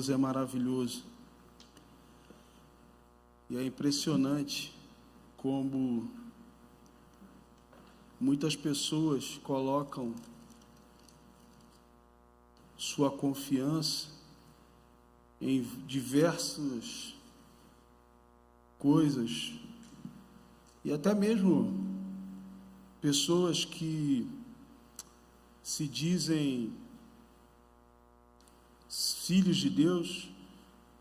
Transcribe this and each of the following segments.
Deus é maravilhoso. E é impressionante como muitas pessoas colocam sua confiança em diversas coisas, e até mesmo pessoas que se dizem filhos de Deus,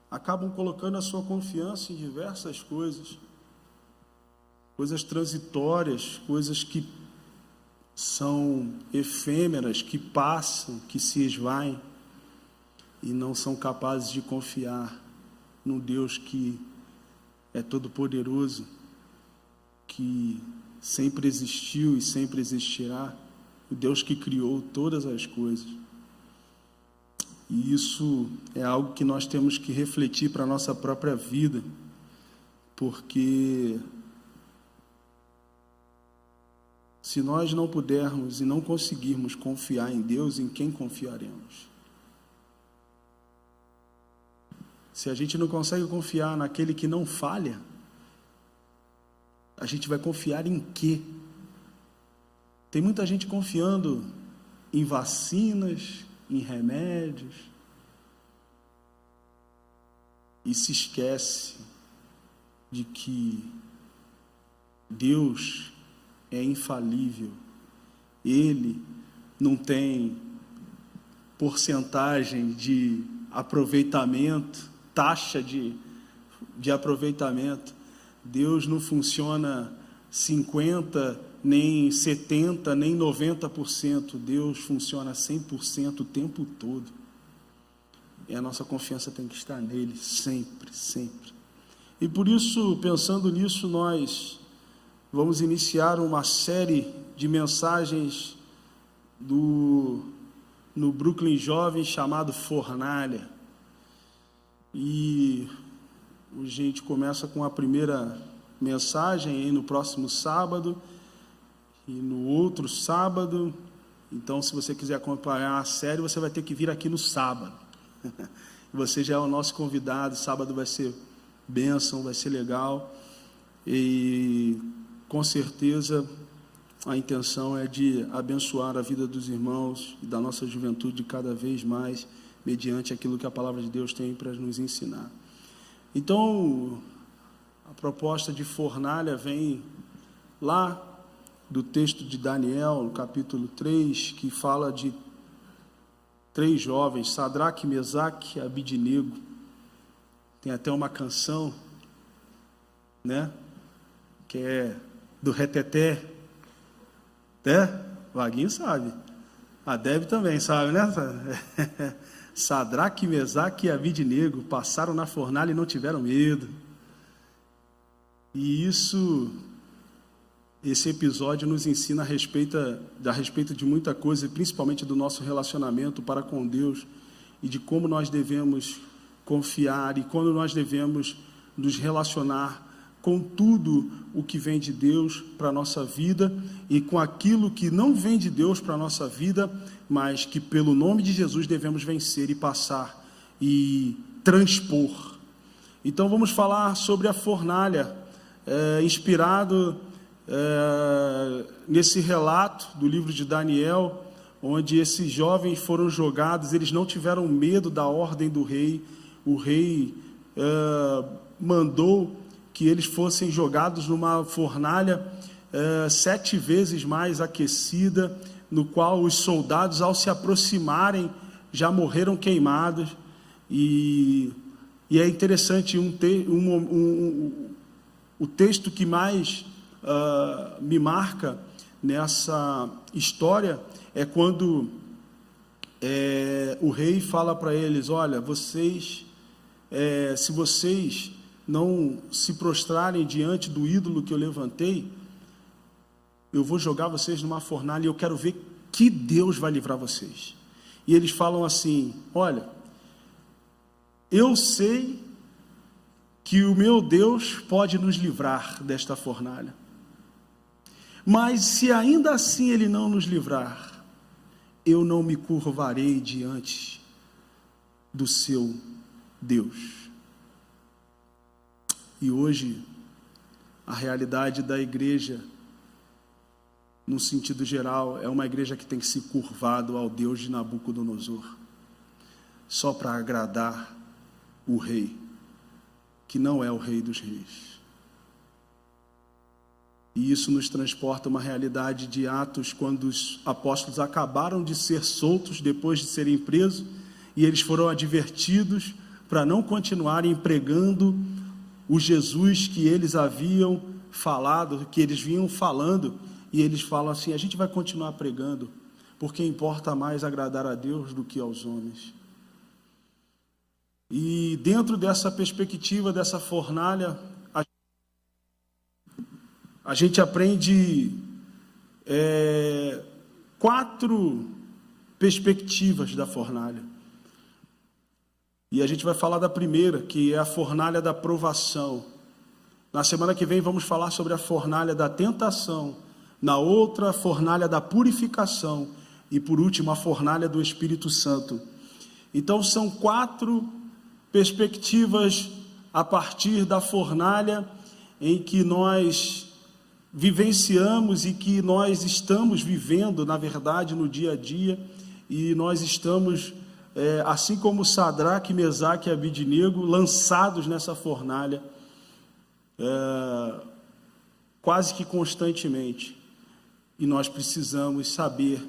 acabam colocando a sua confiança em diversas coisas, coisas transitórias, coisas que são efêmeras, que passam, que se esvaem, e não são capazes de confiar num Deus que é todo-poderoso, que sempre existiu e sempre existirá, o Deus que criou todas as coisas. E isso é algo que nós temos que refletir para a nossa própria vida, porque se nós não pudermos e não conseguirmos confiar em Deus, em quem confiaremos? Se a gente não consegue confiar naquele que não falha, a gente vai confiar em quê? Tem muita gente confiando em vacinas, em remédios, e se esquece de que Deus é infalível. Ele não tem porcentagem de aproveitamento, taxa de aproveitamento. Deus não funciona 50%, nem 70%, nem 90%. Deus funciona 100% o tempo todo. E a nossa confiança tem que estar nele sempre, sempre. E por isso, pensando nisso, nós vamos iniciar uma série de mensagens no Brooklyn Jovem chamado Fornalha. E a gente começa com a primeira mensagem aí no próximo sábado e no outro sábado. Então, se você quiser acompanhar a série, você vai ter que vir aqui no sábado. Você já é o nosso convidado. Sábado vai ser bênção, vai ser legal. E com certeza a intenção é de abençoar a vida dos irmãos e da nossa juventude cada vez mais, mediante aquilo que a palavra de Deus tem para nos ensinar. Então, a proposta de fornalha vem lá do texto de Daniel, no capítulo 3, que fala de 3 jovens, Sadraque, Mesaque e Abidnego. Tem até uma canção, né, que é do Reteté, né? Vaguinho sabe. A Deb também sabe, né? Sadraque, Mesaque e Abidnego passaram na fornalha e não tiveram medo. E esse episódio nos ensina a respeito de muita coisa, principalmente do nosso relacionamento para com Deus e de como nós devemos confiar e como nós devemos nos relacionar com tudo o que vem de Deus para a nossa vida e com aquilo que não vem de Deus para a nossa vida, mas que pelo nome de Jesus devemos vencer e passar e transpor. Então vamos falar sobre a fornalha, inspirado nesse relato do livro de Daniel, onde esses jovens foram jogados. Eles não tiveram medo da ordem do rei. O rei mandou que eles fossem jogados numa fornalha 7 vezes mais aquecida, no qual os soldados, ao se aproximarem, já morreram queimados. E é interessante, o texto que mais me marca nessa história é quando o rei fala para eles: olha, vocês, se vocês não se prostrarem diante do ídolo que eu levantei, eu vou jogar vocês numa fornalha e eu quero ver que Deus vai livrar vocês. E eles falam assim: olha, eu sei que o meu Deus pode nos livrar desta fornalha, mas se ainda assim Ele não nos livrar, eu não me curvarei diante do seu Deus. E hoje, a realidade da igreja, no sentido geral, é uma igreja que tem se curvado ao Deus de Nabucodonosor, só para agradar o rei, que não é o rei dos reis. E isso nos transporta a uma realidade de Atos, quando os apóstolos acabaram de ser soltos depois de serem presos, e eles foram advertidos para não continuarem pregando o Jesus que eles haviam falado, que eles vinham falando, e eles falam assim: a gente vai continuar pregando, porque importa mais agradar a Deus do que aos homens. E dentro dessa perspectiva, dessa fornalha, a gente aprende 4 perspectivas da fornalha. E a gente vai falar da primeira, que é a fornalha da provação. Na semana que vem vamos falar sobre a fornalha da tentação. Na outra, a fornalha da purificação. E por último, a fornalha do Espírito Santo. Então são 4 perspectivas a partir da fornalha em que nós vivenciamos e que nós estamos vivendo, na verdade, no dia a dia. E nós estamos, assim como Sadraque, Mesaque e Abidnego, lançados nessa fornalha, quase que constantemente. E nós precisamos saber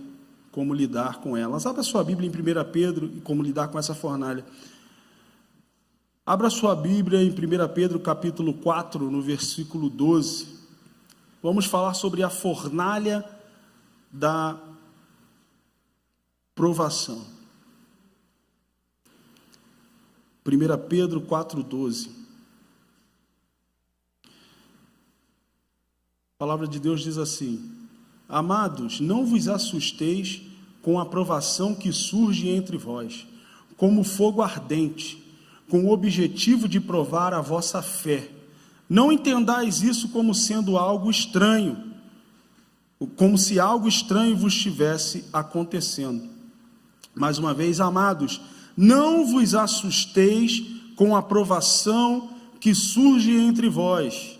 como lidar com elas. Abra sua Bíblia em 1 Pedro e como lidar com essa fornalha. Abra sua Bíblia em 1 Pedro capítulo 4, no versículo 12. Vamos falar sobre a fornalha da provação. 1 Pedro 4,12. A palavra de Deus diz assim: amados, não vos assusteis com a provação que surge entre vós, como fogo ardente, com o objetivo de provar a vossa fé. Não entendais isso como sendo algo estranho, como se algo estranho vos estivesse acontecendo. Mais uma vez, amados, não vos assusteis com a provação que surge entre vós,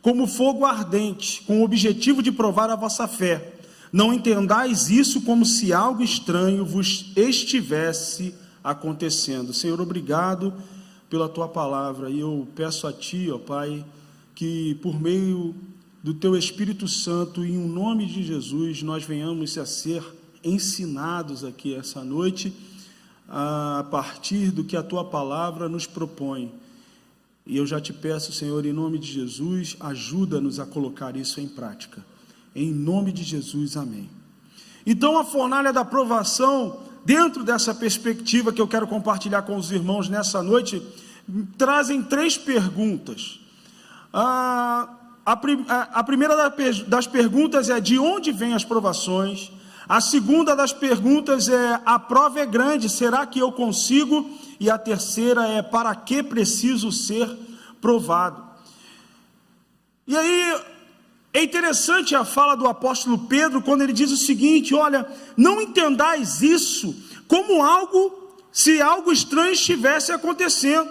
como fogo ardente, com o objetivo de provar a vossa fé. Não entendais isso como se algo estranho vos estivesse acontecendo. Senhor, obrigado pela Tua palavra, e eu peço a Ti, ó Pai, que por meio do Teu Espírito Santo, em nome de Jesus, nós venhamos a ser ensinados aqui essa noite, a partir do que a Tua palavra nos propõe. E eu já te peço, Senhor, em nome de Jesus, ajuda-nos a colocar isso em prática. Em nome de Jesus, amém. Então, a fornalha da provação, dentro dessa perspectiva que eu quero compartilhar com os irmãos nessa noite, trazem 3 perguntas. A primeira das perguntas é: de onde vêm as provações? A segunda das perguntas é: a prova é grande, será que eu consigo? E a terceira é: para que preciso ser provado? E aí, é interessante a fala do apóstolo Pedro, quando ele diz o seguinte: olha, não entendais isso como algo, se algo estranho estivesse acontecendo.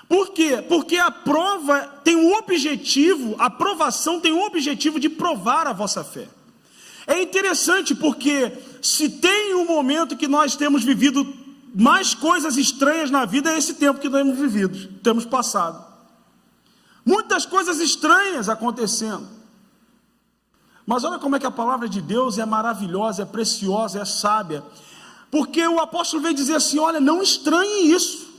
Por quê? Porque a prova tem um objetivo, a provação tem um objetivo de provar a vossa fé. É interessante porque se tem um momento que nós temos vivido mais coisas estranhas na vida, é esse tempo que nós temos passado. Muitas coisas estranhas acontecendo. Mas olha como é que a palavra de Deus é maravilhosa, é preciosa, é sábia. Porque o apóstolo veio dizer assim: olha, não estranhem isso.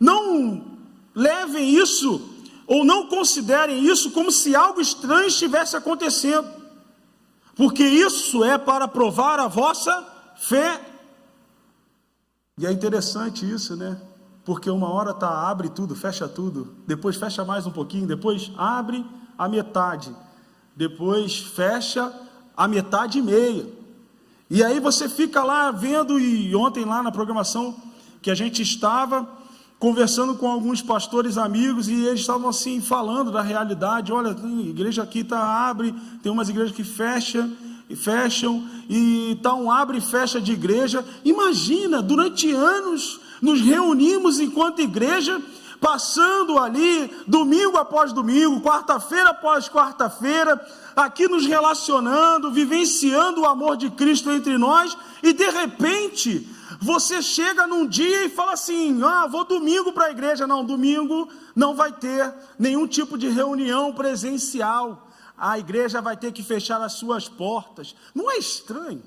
Não levem isso, ou não considerem isso como se algo estranho estivesse acontecendo. Porque isso é para provar a vossa fé. E é interessante isso, né? Porque uma hora abre tudo, fecha tudo, depois fecha mais um pouquinho, depois abre a metade, depois fecha a metade e meia. E aí você fica lá vendo, e ontem lá na programação que a gente estava conversando com alguns pastores amigos, e eles estavam assim falando da realidade: olha, tem igreja aqui abre, tem umas igrejas que fecha, e fecham, e está um abre e fecha de igreja. Imagina, durante anos nos reunimos enquanto igreja, passando ali, domingo após domingo, quarta-feira após quarta-feira, aqui nos relacionando, vivenciando o amor de Cristo entre nós, e de repente, você chega num dia e fala assim, vou domingo para a igreja. Não, domingo não vai ter nenhum tipo de reunião presencial, a igreja vai ter que fechar as suas portas. Não é estranho?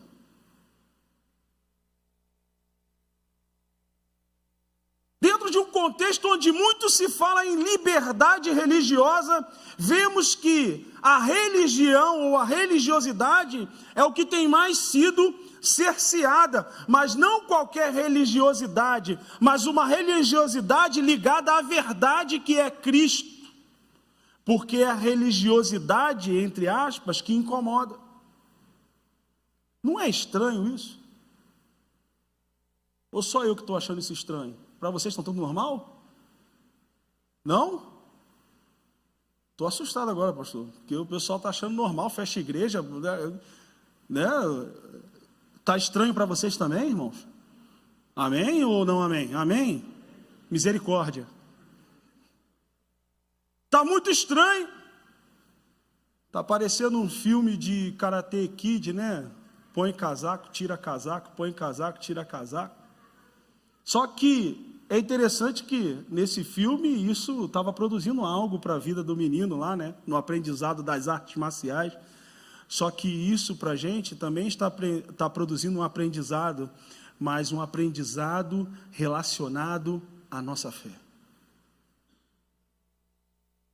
Dentro de um contexto onde muito se fala em liberdade religiosa, vemos que a religião ou a religiosidade é o que tem mais sido cerceada, mas não qualquer religiosidade, mas uma religiosidade ligada à verdade que é Cristo, porque é a religiosidade, entre aspas, que incomoda. Não é estranho isso? Ou só eu que estou achando isso estranho? Para vocês estão tudo normal? Não? Estou assustado agora, pastor, porque o pessoal está achando normal, fecha a igreja, né? Está estranho para vocês também, irmãos? Amém ou não amém? Amém? Misericórdia. Está muito estranho. Está parecendo um filme de Karate Kid, né? Põe casaco, tira casaco, põe casaco, tira casaco. Só que é interessante que nesse filme isso estava produzindo algo para a vida do menino lá, né? No aprendizado das artes marciais. Só que isso para a gente também está produzindo um aprendizado, mas um aprendizado relacionado à nossa fé.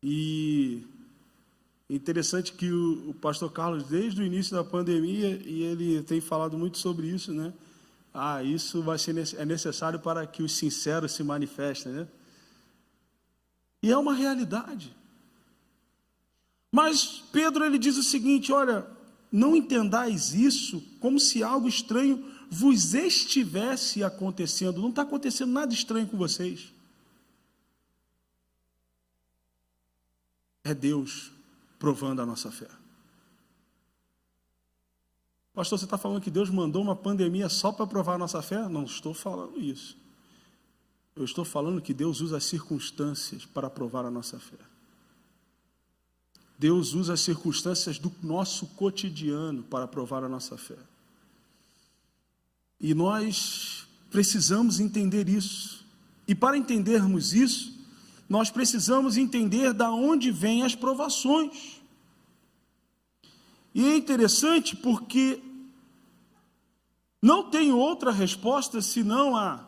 E é interessante que o pastor Carlos, desde o início da pandemia, e ele tem falado muito sobre isso, né? Isso é necessário para que os sinceros se manifestem, né? E é uma realidade. Mas Pedro, ele diz o seguinte, olha, não entendais isso como se algo estranho vos estivesse acontecendo. Não está acontecendo nada estranho com vocês. É Deus provando a nossa fé. Pastor, você está falando que Deus mandou uma pandemia só para provar a nossa fé? Não estou falando isso. Eu estou falando que Deus usa as circunstâncias para provar a nossa fé. Deus usa as circunstâncias do nosso cotidiano para provar a nossa fé. E nós precisamos entender isso. E para entendermos isso, nós precisamos entender de onde vêm as provações. E é interessante porque não tem outra resposta senão a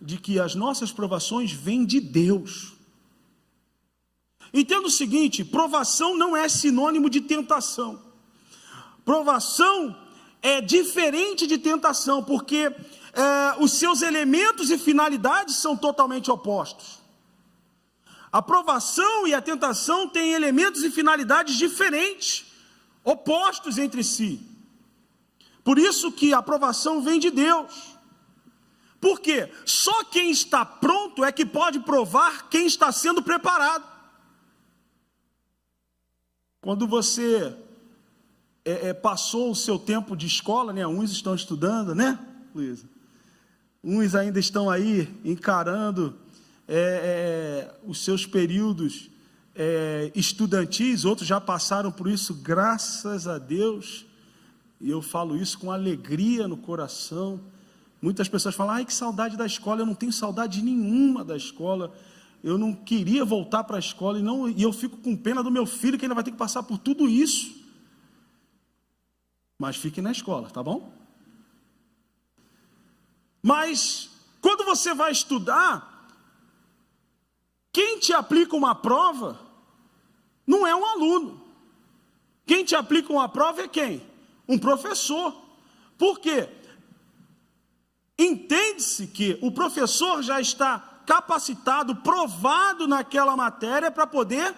de que as nossas provações vêm de Deus. Entenda o seguinte, provação não é sinônimo de tentação. Provação é diferente de tentação, porque os seus elementos e finalidades são totalmente opostos. A provação e a tentação têm elementos e finalidades diferentes, opostos entre si. Por isso que a provação vem de Deus. Por quê? Só quem está pronto é que pode provar quem está sendo preparado. Quando você passou o seu tempo de escola, né? Uns estão estudando, né, Luísa? Uns ainda estão aí encarando os seus períodos estudantis, outros já passaram por isso, graças a Deus, e eu falo isso com alegria no coração. Muitas pessoas falam, ai, que saudade da escola. Eu não tenho saudade nenhuma da escola, eu não queria voltar para a escola, e eu fico com pena do meu filho, que ainda vai ter que passar por tudo isso. Mas fique na escola, tá bom? Mas, quando você vai estudar, quem te aplica uma prova não é um aluno. Quem te aplica uma prova é quem? Um professor. Por quê? Entende-se que o professor já está capacitado, provado naquela matéria para poder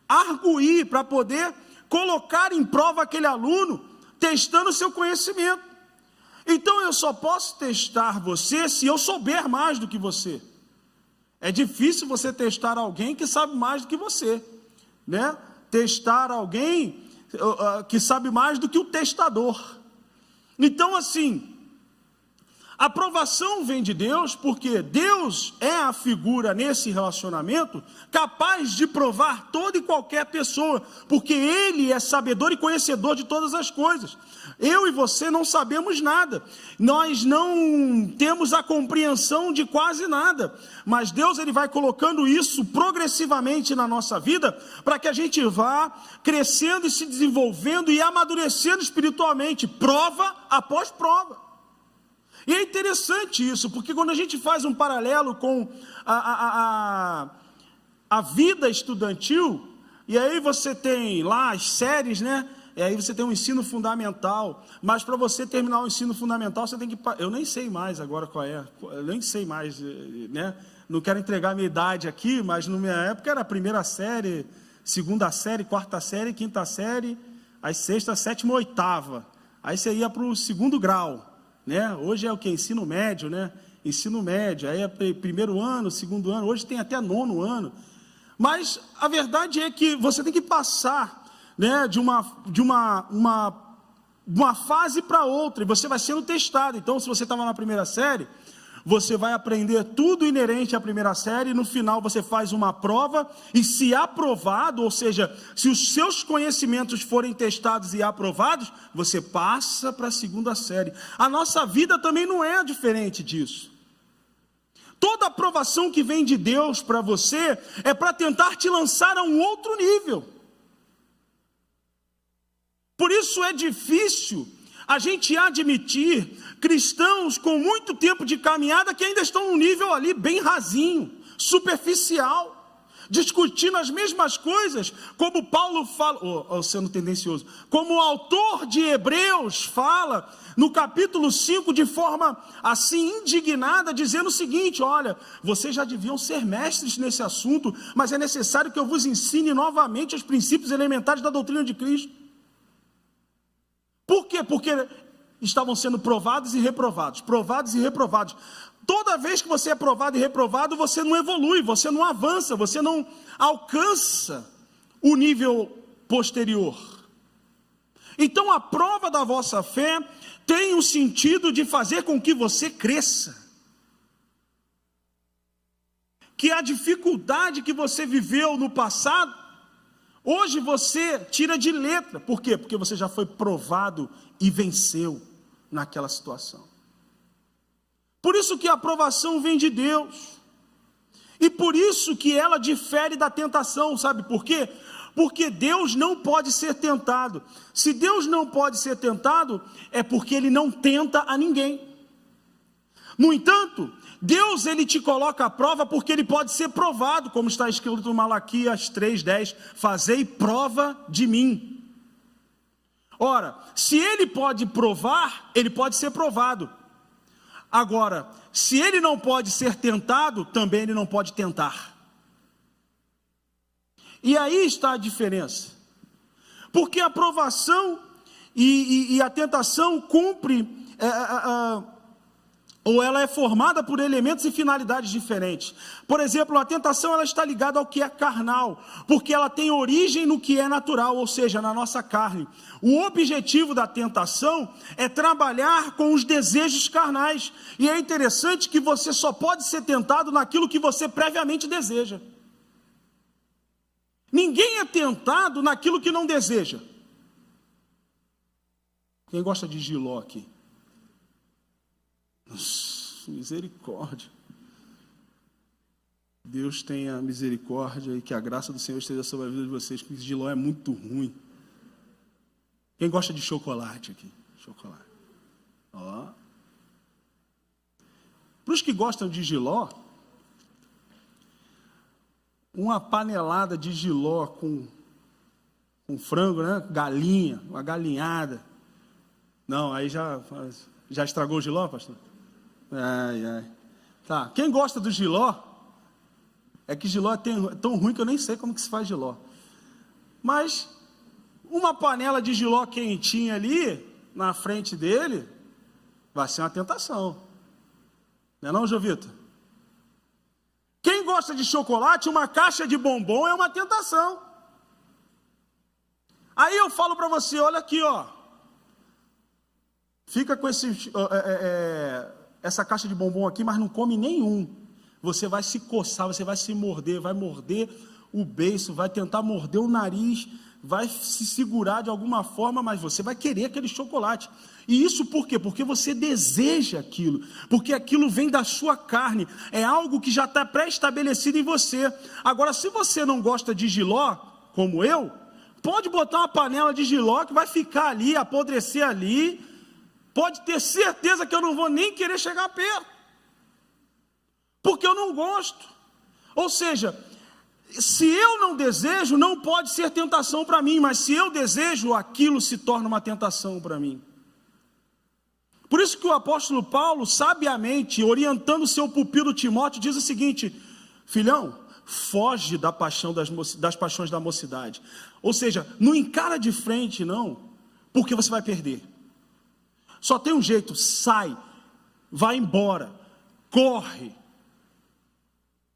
arguir, para poder colocar em prova aquele aluno, testando o seu conhecimento. Então eu só posso testar você se eu souber mais do que você. É difícil você testar alguém que sabe mais do que você, né? Testar alguém que sabe mais do que o testador. Então, assim, a aprovação vem de Deus, porque Deus é a figura nesse relacionamento capaz de provar toda e qualquer pessoa, porque Ele é sabedor e conhecedor de todas as coisas. Eu e você não sabemos nada, nós não temos a compreensão de quase nada, mas Deus ele vai colocando isso progressivamente na nossa vida, para que a gente vá crescendo e se desenvolvendo e amadurecendo espiritualmente, prova após prova. E é interessante isso, porque quando a gente faz um paralelo com a vida estudantil, e aí você tem lá as séries, né? E aí você tem um ensino fundamental, mas para você terminar o ensino fundamental, você tem que... Eu nem sei mais agora qual é, eu nem sei mais, né? Não quero entregar a minha idade aqui, mas na minha época era a primeira série, segunda série, quarta série, quinta série, aí sexta, sétima, oitava. Aí você ia para o segundo grau. Né? Hoje é o que? Ensino médio, né? Ensino médio, aí é primeiro ano, segundo ano, hoje tem até nono ano. Mas a verdade é que você tem que passar, né, de uma fase para outra, e você vai sendo testado. Então, se você estava na primeira série, você vai aprender tudo inerente à primeira série, e no final você faz uma prova, e se aprovado, ou seja, se os seus conhecimentos forem testados e aprovados, você passa para a segunda série. A nossa vida também não é diferente disso. Toda aprovação que vem de Deus para você, é para tentar te lançar a um outro nível. Por isso é difícil a gente admitir cristãos com muito tempo de caminhada que ainda estão num nível ali bem rasinho, superficial, discutindo as mesmas coisas, como Paulo fala, sendo tendencioso, como o autor de Hebreus fala, no capítulo 5, de forma assim indignada, dizendo o seguinte: olha, vocês já deviam ser mestres nesse assunto, mas é necessário que eu vos ensine novamente os princípios elementares da doutrina de Cristo. Por quê? Porque estavam sendo provados e reprovados, provados e reprovados. Toda vez que você é provado e reprovado, você não evolui, você não avança, você não alcança o nível posterior. Então a prova da vossa fé tem o sentido de fazer com que você cresça. Que a dificuldade que você viveu no passado, hoje você tira de letra. Por quê? Porque você já foi provado e venceu naquela situação. Por isso que a aprovação vem de Deus. E por isso que ela difere da tentação. Sabe por quê? Porque Deus não pode ser tentado. Se Deus não pode ser tentado, é porque Ele não tenta a ninguém. No entanto, Deus ele te coloca à prova porque Ele pode ser provado, como está escrito em Malaquias 3:10, fazei prova de mim. Ora, se Ele pode provar, Ele pode ser provado. Agora, se Ele não pode ser tentado, também Ele não pode tentar. E aí está a diferença. Porque a provação e a tentação cumpre... ou ela é formada por elementos e finalidades diferentes. Por exemplo, a tentação ela está ligada ao que é carnal, porque ela tem origem no que é natural, ou seja, na nossa carne. O objetivo da tentação é trabalhar com os desejos carnais, e é interessante que você só pode ser tentado naquilo que você previamente deseja. Ninguém é tentado naquilo que não deseja. Quem gosta de jiló aqui? Misericórdia. Deus tenha misericórdia e que a graça do Senhor esteja sobre a vida de vocês, porque jiló é muito ruim. Quem gosta de chocolate aqui? Chocolate. Ó. Para os que gostam de jiló, uma panelada de jiló com frango, né? Galinha, uma galinhada. Não, aí já estragou o jiló, pastor? Ai. Tá, quem gosta do jiló, é que jiló é tão ruim que eu nem sei como que se faz jiló. Mas, uma panela de jiló quentinha ali, na frente dele, vai ser uma tentação. Não é não, Jovita? Quem gosta de chocolate, uma caixa de bombom é uma tentação. Aí eu falo para você, olha aqui, ó, fica com essa caixa de bombom aqui, mas não come nenhum. Você vai se coçar, você vai se morder, vai morder o beiço, vai tentar morder o nariz, vai se segurar de alguma forma, mas você vai querer aquele chocolate. E isso por quê? Porque você deseja aquilo, porque aquilo vem da sua carne, é algo que já está pré-estabelecido em você. Agora, se você não gosta de jiló, como eu, pode botar uma panela de jiló que vai ficar ali, apodrecer ali, pode ter certeza que eu não vou nem querer chegar perto, porque eu não gosto. Ou seja, se eu não desejo, não pode ser tentação para mim, mas se eu desejo, aquilo se torna uma tentação para mim. Por isso que o apóstolo Paulo, sabiamente, orientando o seu pupilo Timóteo, diz o seguinte: filhão, foge da paixão das paixões da mocidade. Ou seja, não encara de frente, não, porque você vai perder. Só tem um jeito: sai, vai embora, corre.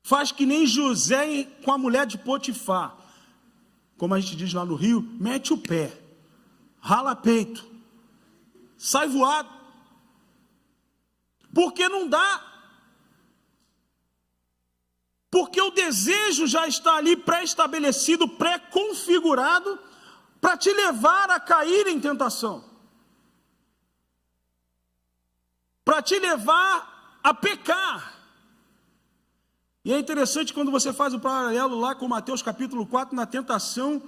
Faz que nem José com a mulher de Potifar. Como a gente diz lá no Rio, mete o pé, rala peito, sai voado. Porque não dá. Porque o desejo já está ali pré-estabelecido, pré-configurado, para te levar a cair em tentação. Para te levar a pecar. E é interessante quando você faz o paralelo lá com Mateus capítulo 4, na tentação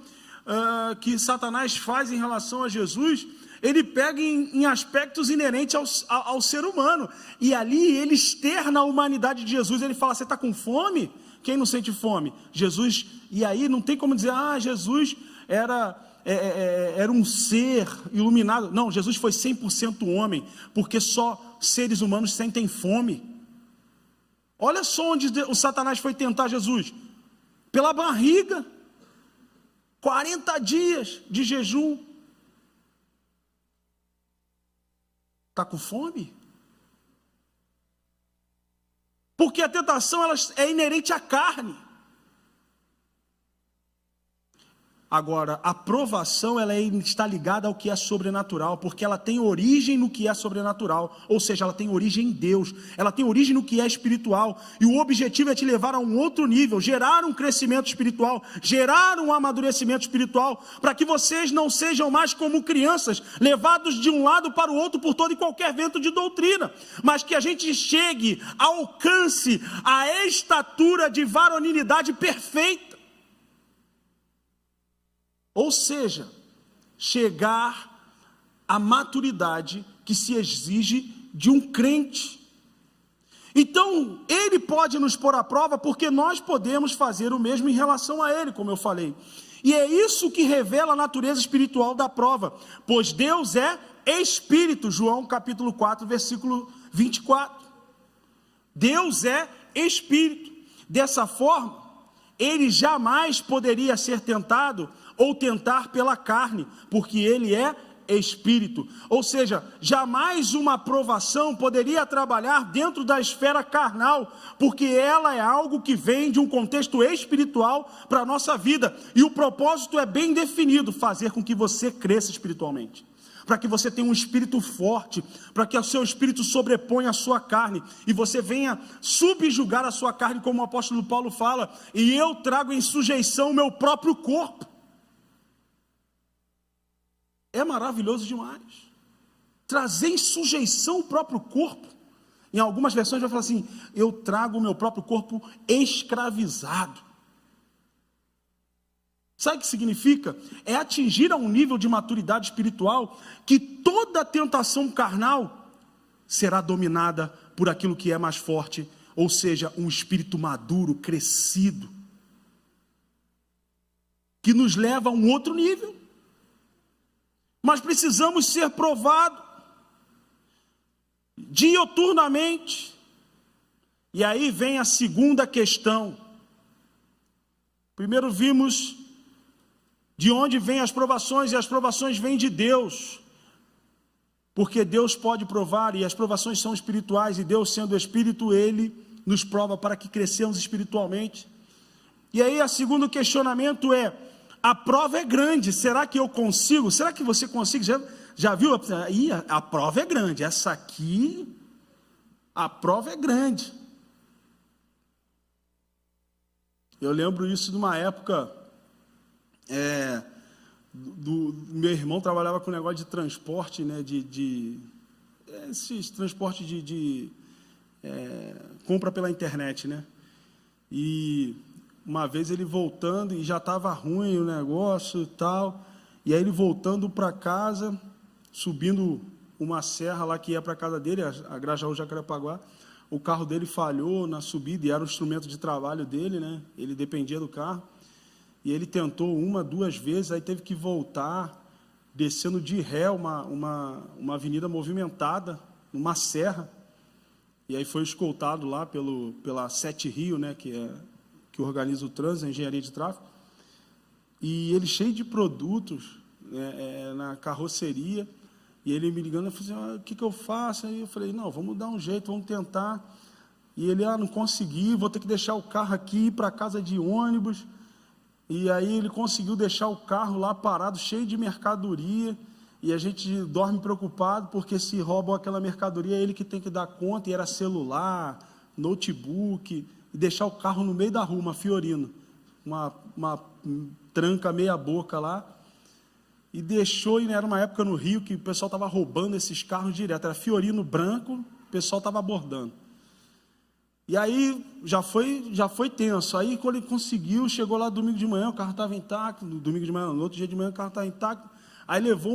que Satanás faz em relação a Jesus, ele pega em aspectos inerentes ao ser humano, e ali ele externa a humanidade de Jesus. Ele fala: você está com fome? Quem não sente fome? Jesus, e aí não tem como dizer, Jesus era um ser iluminado. Não, Jesus foi 100% homem, porque só seres humanos sentem fome. Olha só onde o Satanás foi tentar Jesus, pela barriga, 40 dias de jejum. Está com fome? Porque a tentação ela é inerente à carne. Agora, a provação ela está ligada ao que é sobrenatural, porque ela tem origem no que é sobrenatural, ou seja, ela tem origem em Deus, ela tem origem no que é espiritual, e o objetivo é te levar a um outro nível, gerar um crescimento espiritual, gerar um amadurecimento espiritual, para que vocês não sejam mais como crianças, levados de um lado para o outro por todo e qualquer vento de doutrina, mas que a gente chegue, alcance a estatura de varonilidade perfeita. Ou seja, chegar à maturidade que se exige de um crente. Então, ele pode nos pôr à prova, porque nós podemos fazer o mesmo em relação a ele, como eu falei. E é isso que revela a natureza espiritual da prova, pois Deus é Espírito, João capítulo 4, versículo 24. Deus é Espírito. Dessa forma, ele jamais poderia ser tentado ou tentar pela carne, porque ele é Espírito. Ou seja, jamais uma provação poderia trabalhar dentro da esfera carnal, porque ela é algo que vem de um contexto espiritual para a nossa vida, e o propósito é bem definido: fazer com que você cresça espiritualmente, para que você tenha um espírito forte, para que o seu espírito sobreponha a sua carne, e você venha subjugar a sua carne, como o apóstolo Paulo fala: e eu trago em sujeição o meu próprio corpo. É maravilhoso demais, trazer em sujeição o próprio corpo. Em algumas versões vai falar assim: eu trago o meu próprio corpo escravizado. Sabe o que significa? É atingir a um nível de maturidade espiritual que toda tentação carnal será dominada por aquilo que é mais forte, ou seja, um espírito maduro, crescido, que nos leva a um outro nível. Mas precisamos ser provados dioturnamente. E aí vem a segunda questão. Primeiro vimos de onde vêm as provações, e as provações vêm de Deus, porque Deus pode provar, e as provações são espirituais, e Deus, sendo Espírito, Ele nos prova para que cresçamos espiritualmente. E aí o segundo questionamento é: a prova é grande, será que eu consigo? Será que você consegue? Já viu? A prova é grande, essa aqui, a prova é grande. Eu lembro isso de uma época, meu irmão trabalhava com negócio de transporte, né, esses transporte de compra pela internet, né? E uma vez ele voltando, e já estava ruim o negócio e tal, e aí ele voltando para casa, subindo uma serra lá que ia para a casa dele, a Grajaú Jacarepaguá, o carro dele falhou na subida, e era o instrumento de trabalho dele, né? Ele dependia do carro, e ele tentou 1, 2 vezes, aí teve que voltar, descendo de ré, uma avenida movimentada, numa serra, e aí foi escoltado lá pela Sete Rio, né, que organiza o trânsito, a engenharia de tráfego, e ele cheio de produtos na carroceria, e ele me ligando, eu falei assim, o que eu faço? Aí eu falei, não, vamos dar um jeito, vamos tentar. E ele, não consegui, vou ter que deixar o carro aqui, ir para casa de ônibus. E aí ele conseguiu deixar o carro lá parado, cheio de mercadoria, e a gente dorme preocupado, porque se roubam aquela mercadoria, é ele que tem que dar conta, e era celular, notebook, e deixar o carro no meio da rua, uma Fiorino, uma tranca meia boca lá, e deixou, e era uma época no Rio que o pessoal estava roubando esses carros direto, era Fiorino branco, o pessoal estava abordando. E aí já foi tenso. Aí quando ele conseguiu, chegou lá domingo de manhã, o carro estava intacto, domingo de manhã, no outro dia de manhã o carro estava intacto. Aí levou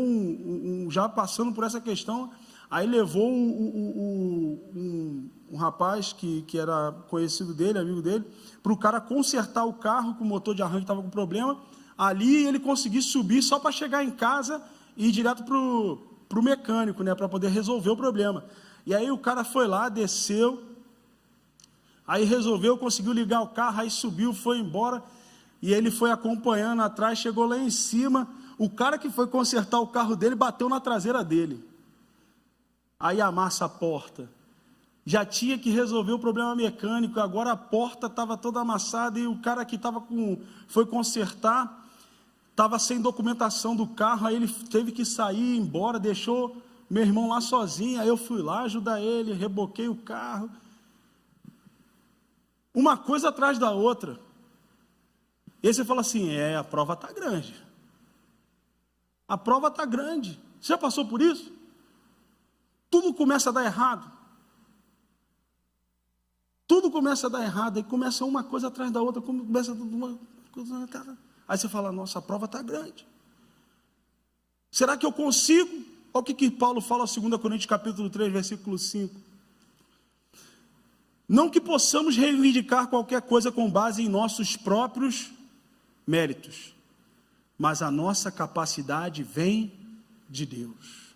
já passando por essa questão, aí levou um rapaz que era conhecido dele, amigo dele, para o cara consertar o carro, que o motor de arranque estava com problema. Ali ele conseguiu subir só para chegar em casa e ir direto para o mecânico, né, para poder resolver o problema. E aí o cara foi lá, desceu, aí resolveu, conseguiu ligar o carro, aí subiu, foi embora, e ele foi acompanhando atrás, chegou lá em cima, o cara que foi consertar o carro dele bateu na traseira dele. Aí amassa a porta. Já tinha que resolver o problema mecânico, agora a porta estava toda amassada, e o cara que foi consertar, estava sem documentação do carro, aí ele teve que sair, ir embora, deixou meu irmão lá sozinho, aí eu fui lá ajudar ele, reboquei o carro, uma coisa atrás da outra. E aí você fala assim, a prova está grande. A prova está grande. Você já passou por isso? Tudo começa a dar errado. Tudo começa a dar errado, e começa uma coisa atrás da outra, começa uma coisa. Aí você fala, nossa, a prova está grande. Será que eu consigo? Olha o que Paulo fala em 2 Coríntios capítulo 3, versículo 5. Não que possamos reivindicar qualquer coisa com base em nossos próprios méritos, mas a nossa capacidade vem de Deus.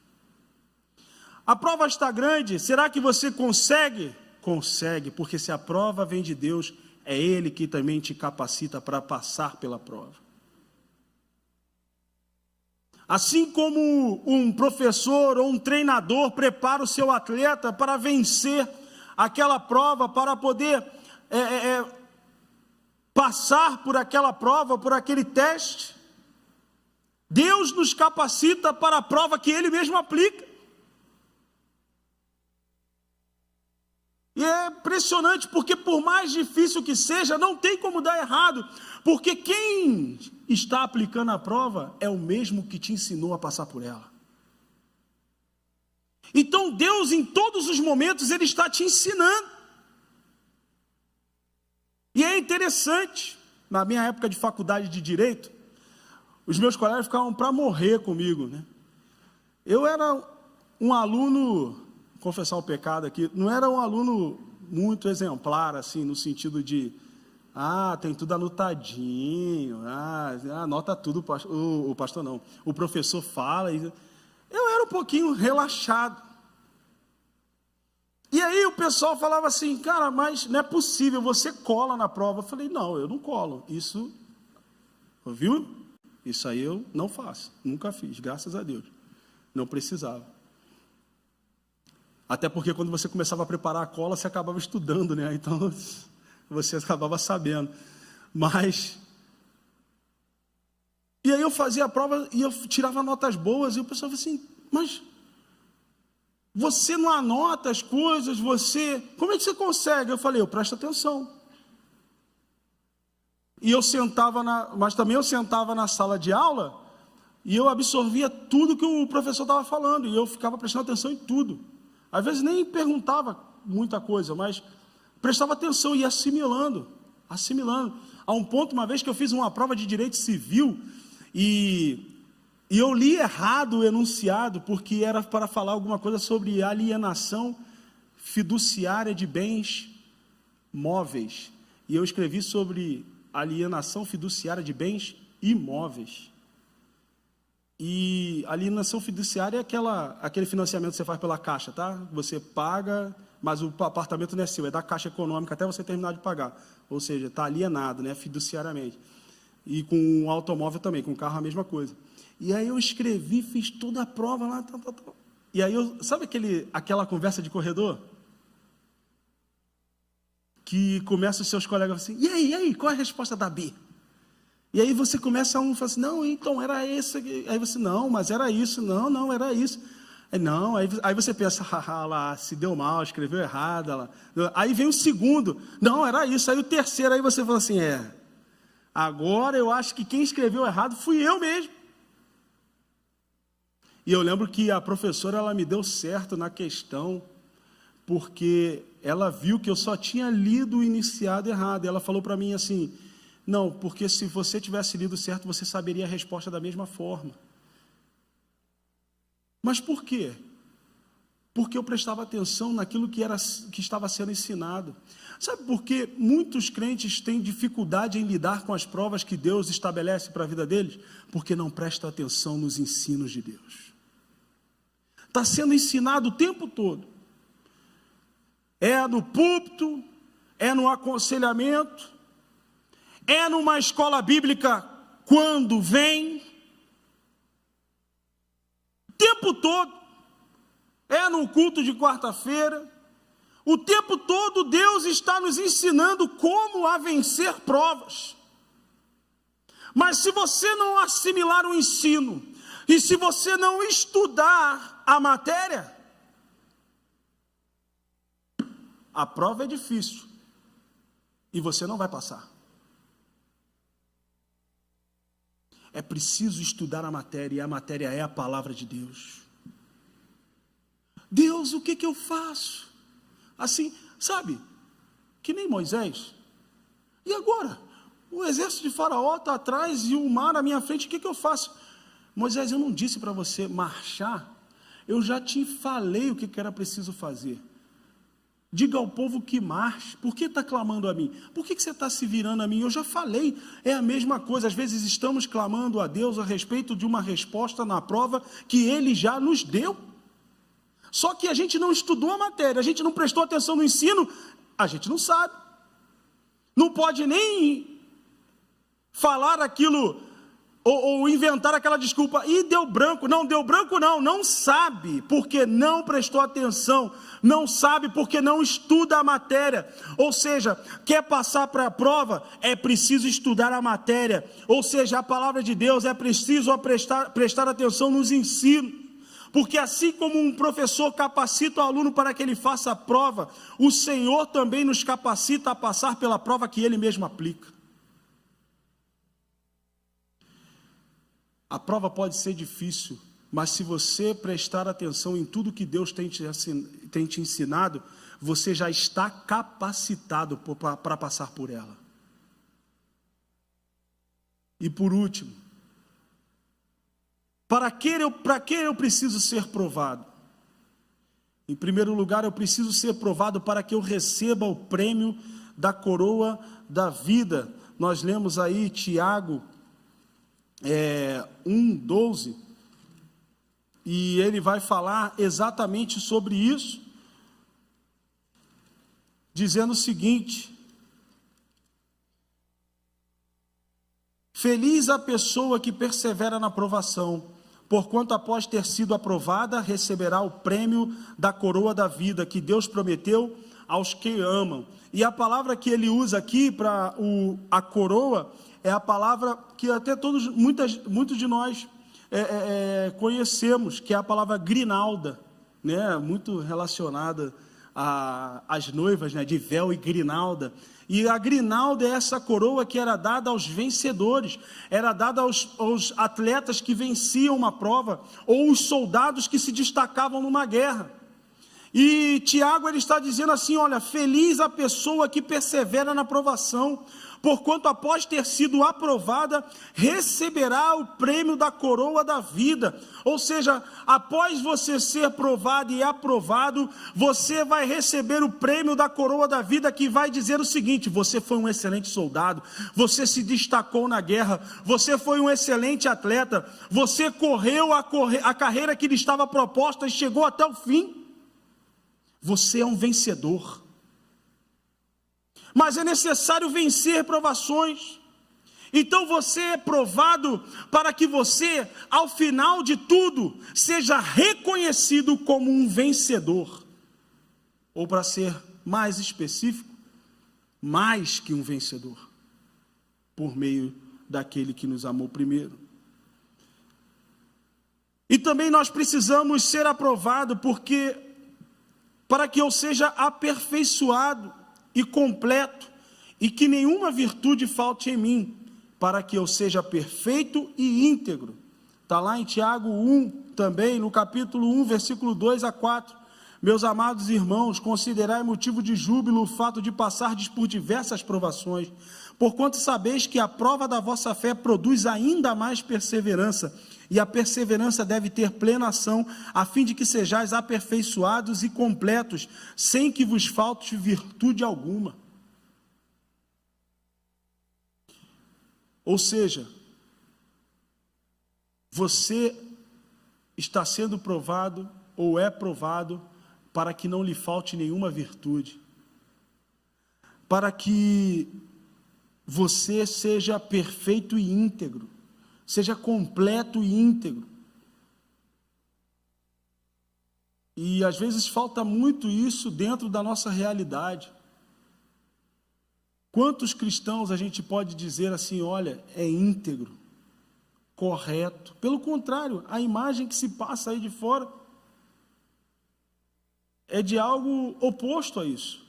A prova está grande, será que você consegue? Consegue, porque se a prova vem de Deus, é Ele que também te capacita para passar pela prova. Assim como um professor ou um treinador prepara o seu atleta para vencer aquela prova, para poder passar por aquela prova, por aquele teste, Deus nos capacita para a prova que Ele mesmo aplica. E é impressionante, porque por mais difícil que seja, não tem como dar errado, porque quem está aplicando a prova é o mesmo que te ensinou a passar por ela. Então Deus, em todos os momentos, Ele está te ensinando. E é interessante, na minha época de faculdade de Direito, os meus colegas ficavam para morrer comigo, né? Eu era um aluno, vou confessar o pecado aqui, não era um aluno muito exemplar, assim, no sentido de, tem tudo anotadinho, anota tudo, o pastor não, o professor fala, eu era um pouquinho relaxado. E aí o pessoal falava assim, cara, mas não é possível, você cola na prova. Eu falei, não, eu não colo, isso, viu? Isso aí eu não faço, nunca fiz, graças a Deus, não precisava. Até porque quando você começava a preparar a cola, você acabava estudando, né? Então, você acabava sabendo. Mas, E aí eu fazia a prova e eu tirava notas boas, e o pessoal falou assim, mas você não anota as coisas, como é que você consegue? Eu falei, eu presto atenção. E mas também eu sentava na sala de aula, e eu absorvia tudo que o professor estava falando, e eu ficava prestando atenção em tudo. Às vezes nem perguntava muita coisa, mas prestava atenção e ia assimilando. A um ponto, uma vez que eu fiz uma prova de direito civil, e eu li errado o enunciado, porque era para falar alguma coisa sobre alienação fiduciária de bens móveis. E eu escrevi sobre alienação fiduciária de bens imóveis. E alienação fiduciária é aquele financiamento que você faz pela Caixa, tá? Você paga, mas o apartamento não é seu, é da Caixa Econômica até você terminar de pagar. Ou seja, está alienado, né, fiduciariamente. E com o automóvel também, com o carro a mesma coisa. E aí eu escrevi, fiz toda a prova lá, E aí, sabe aquela conversa de corredor? Que começa os seus colegas assim, e aí, qual é a resposta da B? E aí você começa fala assim, não, então era esse. Aí você, não, mas era isso, não, era isso. Aí você pensa, lá, se deu mal, escreveu errado. Lá. Aí vem o segundo, não, era isso. Aí o terceiro, aí você fala assim, agora eu acho que quem escreveu errado fui eu mesmo. E eu lembro que a professora, ela me deu certo na questão, porque ela viu que eu só tinha lido o iniciado errado. E ela falou para mim assim, não, porque se você tivesse lido certo, você saberia a resposta da mesma forma. Mas por quê? Porque eu prestava atenção naquilo que estava sendo ensinado. Sabe por que muitos crentes têm dificuldade em lidar com as provas que Deus estabelece para a vida deles? Porque não prestam atenção nos ensinos de Deus. Está sendo ensinado o tempo todo. É no púlpito, é no aconselhamento, é numa escola bíblica quando vem, o tempo todo, é no culto de quarta-feira, o tempo todo Deus está nos ensinando como a vencer provas. Mas se você não assimilar o ensino, e se você não estudar a matéria, a prova é difícil, e você não vai passar. É preciso estudar a matéria, e a matéria é a palavra de Deus. Deus, o que eu faço? Assim, sabe, que nem Moisés. E agora? O exército de Faraó está atrás e o mar à minha frente, o que eu faço? Moisés, eu não disse para você marchar, eu já te falei o que era preciso fazer. Diga ao povo que marche. Por que está clamando a mim? Por que você está se virando a mim? Eu já falei, é a mesma coisa. Às vezes estamos clamando a Deus a respeito de uma resposta na prova que Ele já nos deu. Só que a gente não estudou a matéria, a gente não prestou atenção no ensino, a gente não sabe. Não pode nem falar aquilo, ou inventar aquela desculpa, e deu branco. Não deu branco não sabe, porque não prestou atenção, não sabe porque não estuda a matéria. Ou seja, quer passar para a prova, é preciso estudar a matéria, ou seja, a palavra de Deus, é preciso prestar atenção nos ensinos. Porque assim como um professor capacita o aluno para que ele faça a prova, o Senhor também nos capacita a passar pela prova que Ele mesmo aplica. A prova pode ser difícil, mas se você prestar atenção em tudo que Deus tem te ensinado, você já está capacitado para passar por ela. E por último, para que eu preciso ser provado? Em primeiro lugar, eu preciso ser provado para que eu receba o prêmio da coroa da vida. Nós lemos aí Tiago 1:12, e ele vai falar exatamente sobre isso, dizendo o seguinte: feliz a pessoa que persevera na provação, porquanto após ter sido aprovada, receberá o prêmio da coroa da vida, que Deus prometeu aos que amam. E a palavra que ele usa aqui para a coroa é a palavra que até muitos de nós conhecemos, que é a palavra grinalda, né? Muito relacionada às noivas, né? De véu e grinalda. E a grinalda é essa coroa que era dada aos vencedores, era dada aos atletas que venciam uma prova, ou os soldados que se destacavam numa guerra. E Tiago, ele está dizendo assim, olha, feliz a pessoa que persevera na provação, porquanto após ter sido aprovada, receberá o prêmio da coroa da vida. Ou seja, após você ser provado e aprovado, você vai receber o prêmio da coroa da vida, que vai dizer o seguinte: você foi um excelente soldado, você se destacou na guerra, você foi um excelente atleta, você correu a carreira que lhe estava proposta e chegou até o fim. Você é um vencedor. Mas é necessário vencer provações. Então você é provado para que você, ao final de tudo, seja reconhecido como um vencedor. Ou, para ser mais específico, mais que um vencedor, por meio daquele que nos amou primeiro. E também nós precisamos ser aprovados, para que eu seja aperfeiçoado e completo, e que nenhuma virtude falte em mim, para que eu seja perfeito e íntegro. Está lá em Tiago 1, também, no capítulo 1, versículo 2 a 4. Meus amados irmãos, considerai motivo de júbilo o fato de passardes por diversas provações, porquanto sabeis que a prova da vossa fé produz ainda mais perseverança, e a perseverança deve ter plena ação, a fim de que sejais aperfeiçoados e completos, sem que vos falte virtude alguma. Ou seja, você está sendo provado, ou é provado, para que não lhe falte nenhuma virtude, para que você seja perfeito e íntegro, seja completo e íntegro. E às vezes falta muito isso dentro da nossa realidade. Quantos cristãos a gente pode dizer assim, olha, é íntegro, correto? Pelo contrário, a imagem que se passa aí de fora é de algo oposto a isso.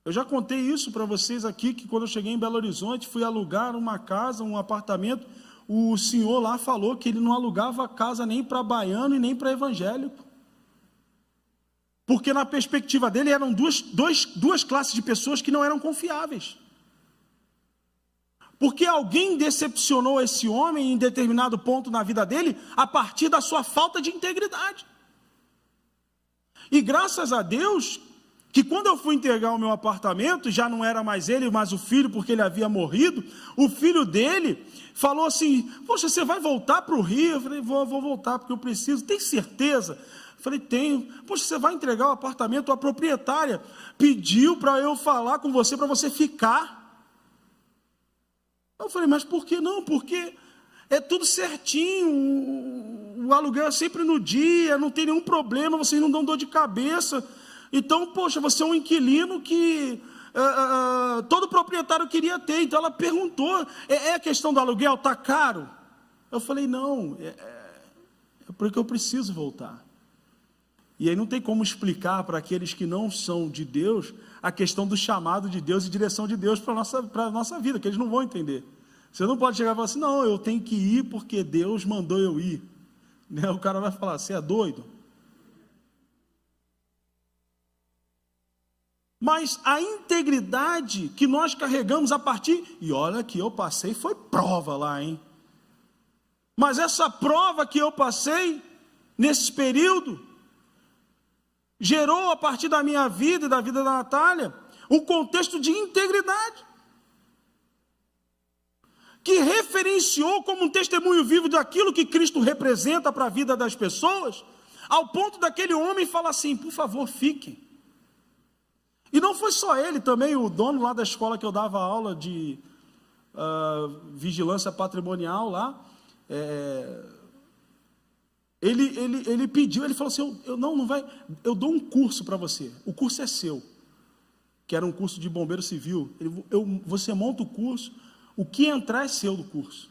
Eu já contei isso para vocês aqui, que quando eu cheguei em Belo Horizonte, fui alugar uma casa, um apartamento, o senhor lá falou que ele não alugava casa nem para baiano e nem para evangélico. Porque na perspectiva dele eram duas classes de pessoas que não eram confiáveis. Porque alguém decepcionou esse homem em determinado ponto na vida dele, a partir da sua falta de integridade. E graças a Deus, que quando eu fui entregar o meu apartamento, já não era mais ele, mas o filho, porque ele havia morrido, o filho dele falou assim, poxa, você vai voltar para o Rio? Eu falei, vou voltar, porque eu preciso. Tem certeza? Eu falei, tenho. Poxa, você vai entregar o apartamento? A proprietária pediu para eu falar com você, para você ficar. Eu falei, mas por que não? Porque é tudo certinho, o aluguel é sempre no dia, não tem nenhum problema, vocês não dão dor de cabeça. Então, poxa, você é um inquilino que todo proprietário queria ter. Então ela perguntou, a questão do aluguel, está caro? Eu falei, não, é porque eu preciso voltar. E aí não tem como explicar para aqueles que não são de Deus a questão do chamado de Deus e direção de Deus para a nossa vida, que eles não vão entender. Você não pode chegar e falar assim, não, eu tenho que ir porque Deus mandou eu ir. Né? O cara vai falar, você é doido? Mas a integridade que nós carregamos a partir... E olha que eu passei, foi prova lá, hein? Mas essa prova que eu passei, nesse período, gerou a partir da minha vida e da vida da Natália, um contexto de integridade, que referenciou como um testemunho vivo daquilo que Cristo representa para a vida das pessoas, ao ponto daquele homem falar assim, por favor, fiquem. E não foi só ele, também o dono lá da escola que eu dava aula de vigilância patrimonial lá, ele pediu, ele falou assim, não vai, eu dou um curso para você, o curso é seu, que era um curso de bombeiro civil, você monta o curso, O que entrar é seu do curso.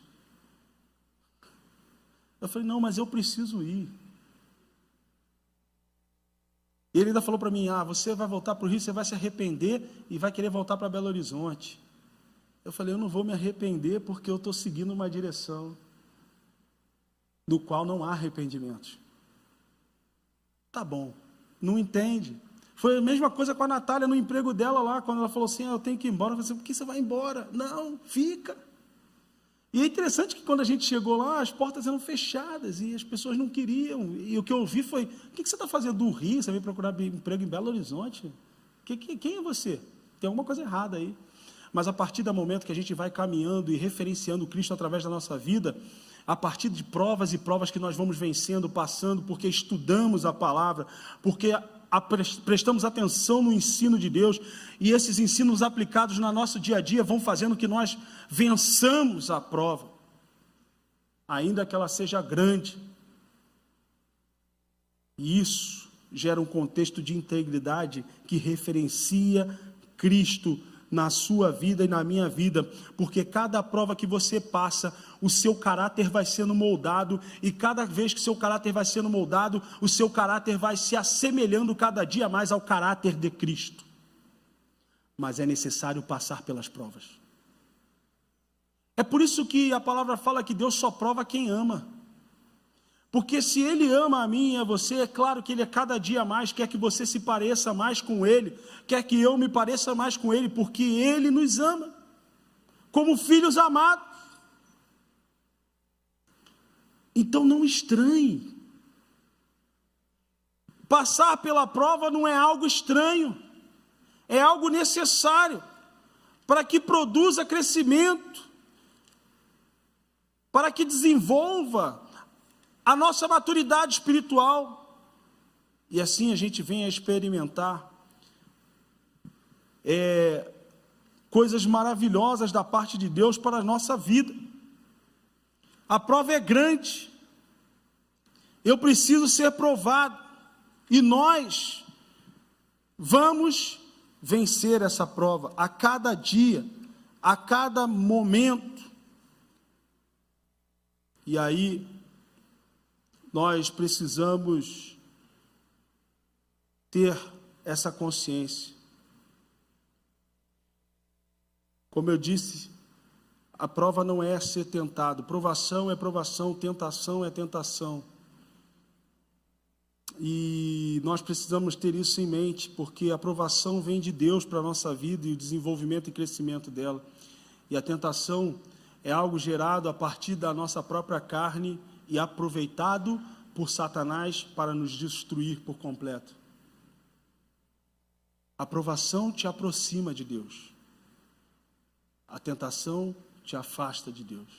Eu falei, não, mas eu preciso ir. E ele ainda falou para mim, você vai voltar para o Rio, você vai se arrepender e vai querer voltar para Belo Horizonte. Eu falei, eu não vou me arrepender porque eu estou seguindo uma direção do qual não há arrependimento. Tá bom, não entende. Foi a mesma coisa com a Natália no emprego dela lá, quando ela falou assim, eu tenho que ir embora. Eu falei assim, por que você vai embora? Não, fica. E é interessante que quando a gente chegou lá, as portas eram fechadas e as pessoas não queriam. E o que eu ouvi foi, o que você está fazendo do Rio? Você veio procurar emprego em Belo Horizonte? Quem é você? Tem alguma coisa errada aí. Mas a partir do momento que a gente vai caminhando e referenciando Cristo através da nossa vida, a partir de provas e provas que nós vamos vencendo, passando, porque estudamos a palavra, porque prestamos atenção no ensino de Deus, e esses ensinos aplicados no nosso dia a dia vão fazendo que nós vençamos a prova, ainda que ela seja grande. E isso gera um contexto de integridade que referencia Cristo na sua vida e na minha vida, porque cada prova que você passa, o seu caráter vai sendo moldado, e cada vez que seu caráter vai sendo moldado, o seu caráter vai se assemelhando cada dia mais ao caráter de Cristo. Mas é necessário passar pelas provas. É por isso que a palavra fala que Deus só prova quem ama. Porque se Ele ama a mim e a você, é claro que Ele a cada dia mais quer que você se pareça mais com Ele, quer que eu me pareça mais com Ele, porque Ele nos ama, como filhos amados. Então não estranhe. Passar pela prova não é algo estranho, é algo necessário, para que produza crescimento, para que desenvolva a nossa maturidade espiritual, e assim a gente vem a experimentar coisas maravilhosas da parte de Deus para a nossa vida. A prova é grande, eu preciso ser provado, e nós vamos vencer essa prova a cada dia, a cada momento. E aí nós precisamos ter essa consciência. Como eu disse, a prova não é ser tentado. Provação é provação, tentação é tentação. E nós precisamos ter isso em mente, porque a provação vem de Deus para a nossa vida e o desenvolvimento e crescimento dela. E a tentação é algo gerado a partir da nossa própria carne e aproveitado por Satanás para nos destruir por completo. A provação te aproxima de Deus. A tentação te afasta de Deus.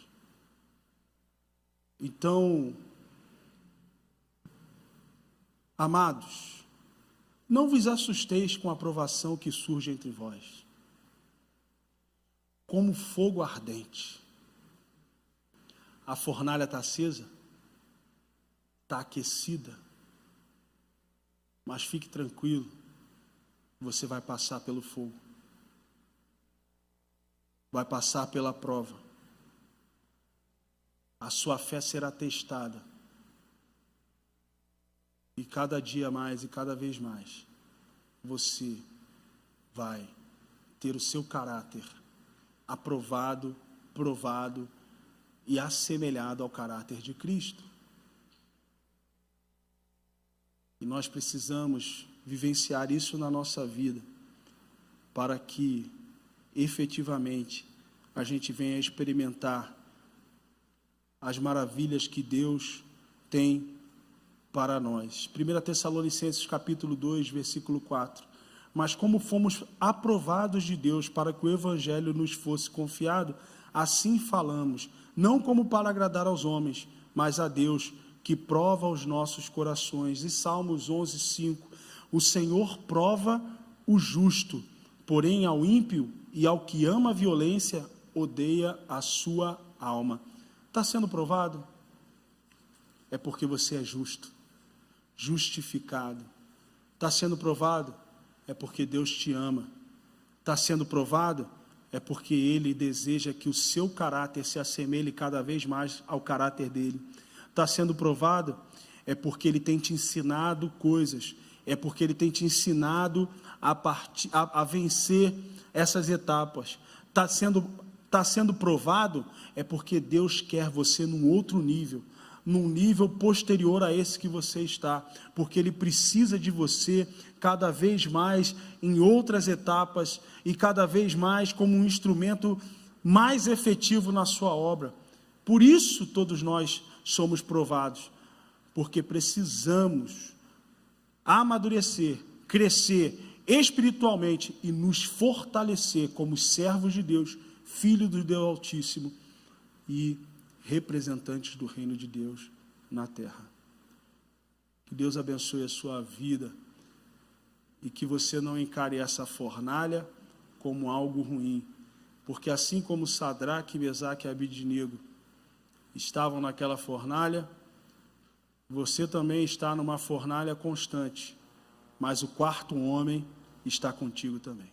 Então, amados, não vos assusteis com a provação que surge entre vós, como fogo ardente. A fornalha está acesa, está aquecida, mas fique tranquilo, você vai passar pelo fogo, vai passar pela prova, a sua fé será testada, e cada dia mais e cada vez mais, você vai ter o seu caráter aprovado, provado e assemelhado ao caráter de Cristo. E nós precisamos vivenciar isso na nossa vida, para que efetivamente a gente venha experimentar as maravilhas que Deus tem para nós. 1 Tessalonicenses capítulo 2, versículo 4. Mas como fomos aprovados de Deus para que o Evangelho nos fosse confiado, assim falamos, não como para agradar aos homens, mas a Deus, que prova os nossos corações. E Salmos 11, 5. O Senhor prova o justo, porém ao ímpio e ao que ama a violência, odeia a sua alma. Está sendo provado? É porque você é justo, justificado. Está sendo provado? É porque Deus te ama. Está sendo provado? é porque Ele deseja que o seu caráter se assemelhe cada vez mais ao caráter dele. Está sendo provado? É porque Ele tem te ensinado coisas, é porque Ele tem te ensinado a vencer essas etapas. Está sendo provado? É porque Deus quer você num outro nível, num nível posterior a esse que você está, porque Ele precisa de você cada vez mais em outras etapas e cada vez mais como um instrumento mais efetivo na sua obra. Por isso todos nós somos provados, porque precisamos amadurecer, crescer espiritualmente e nos fortalecer como servos de Deus, filhos do Deus Altíssimo e representantes do reino de Deus na terra. Que Deus abençoe a sua vida e que você não encare essa fornalha como algo ruim, porque assim como Sadraque, Mesaque e Abidnego estavam naquela fornalha, você também está numa fornalha constante, mas o quarto homem está contigo também.